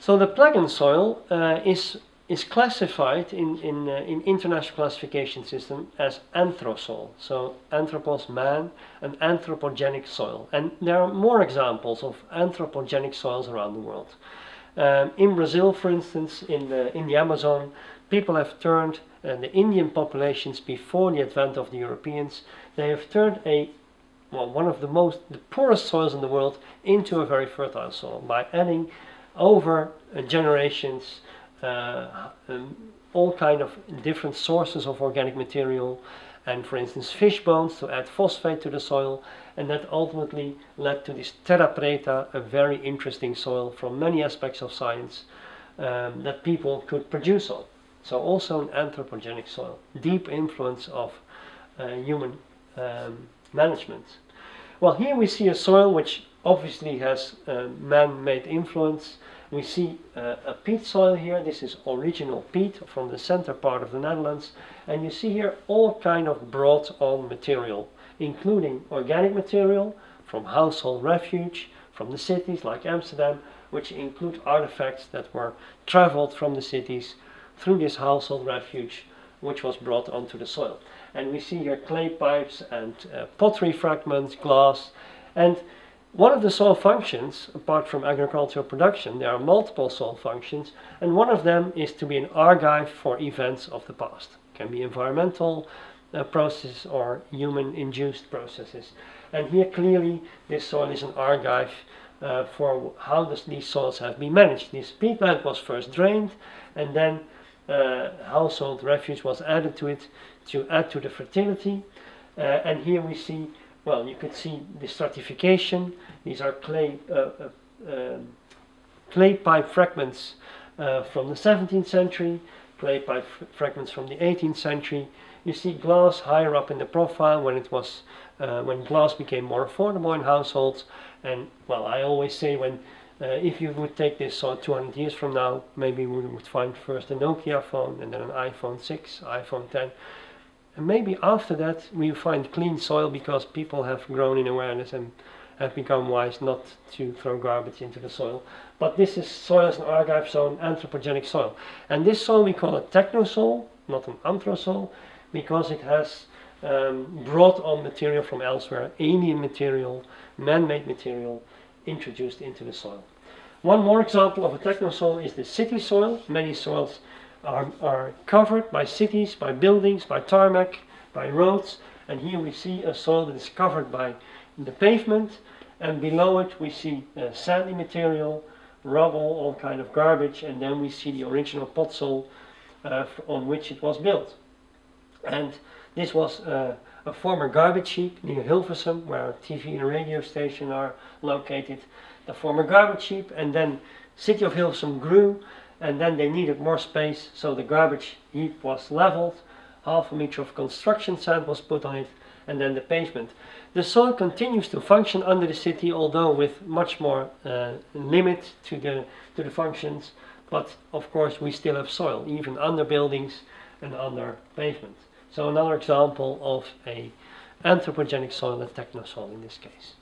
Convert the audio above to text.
So the plug-in soil is classified in international classification system as Anthrosol. So anthropos, man, and anthropogenic soil. And there are more examples of anthropogenic soils around the world. In Brazil, for instance, in the Amazon, people have turned the Indian populations before the advent of the Europeans. They have turned one of the poorest soils in the world into a very fertile soil by adding over generations all kind of different sources of organic material, and for instance fish bones to add phosphate to the soil, and that ultimately led to this terra preta, a very interesting soil from many aspects of science that people could produce on. So also an anthropogenic soil, deep influence of human management. Well, here we see a soil which obviously has man-made influence. We see a peat soil here. This is original peat from the center part of the Netherlands, and you see here all kind of brought on material, including organic material from household refuge from the cities like Amsterdam, which include artifacts that were traveled from the cities through this household refuge, which was brought onto the soil. And we see here clay pipes and pottery fragments, glass. And one of the soil functions, apart from agricultural production, there are multiple soil functions, and one of them is to be an archive for events of the past. It can be environmental processes or human-induced processes. And here clearly this soil is an archive for how these soils have been managed. This peatland was first drained, and then household refuge was added to it to add to the fertility. And here we see, well, you could see the stratification. These are clay pipe fragments from the 17th century, clay pipe fragments from the 18th century. You see glass higher up in the profile when it was when glass became more affordable in households. And well, I always say if you would take this soil 200 years from now, maybe we would find first a Nokia phone and then an iPhone 6, iPhone 10. And maybe after that we find clean soil because people have grown in awareness and have become wise not to throw garbage into the soil. But this is soil as an archive, so an anthropogenic soil. And this soil we call a technosol, not an anthrosol, because it has brought on material from elsewhere, alien material, man-made material, introduced into the soil. One more example of a technosol is the city soil. Many soils are covered by cities, by buildings, by tarmac, by roads, and here we see a soil that is covered by the pavement, and below it we see sandy material, rubble, all kind of garbage, and then we see the original pot soil on which it was built. And this was a former garbage heap near Hilversum, where a TV and radio station are located. The former garbage heap, and then city of Hilversum grew, and then they needed more space, so the garbage heap was leveled, half a meter of construction sand was put on it, and then the pavement. The soil continues to function under the city, although with much more limit to the functions, but of course we still have soil, even under buildings and under pavement. So another example of a anthropogenic soil, a technosol in this case.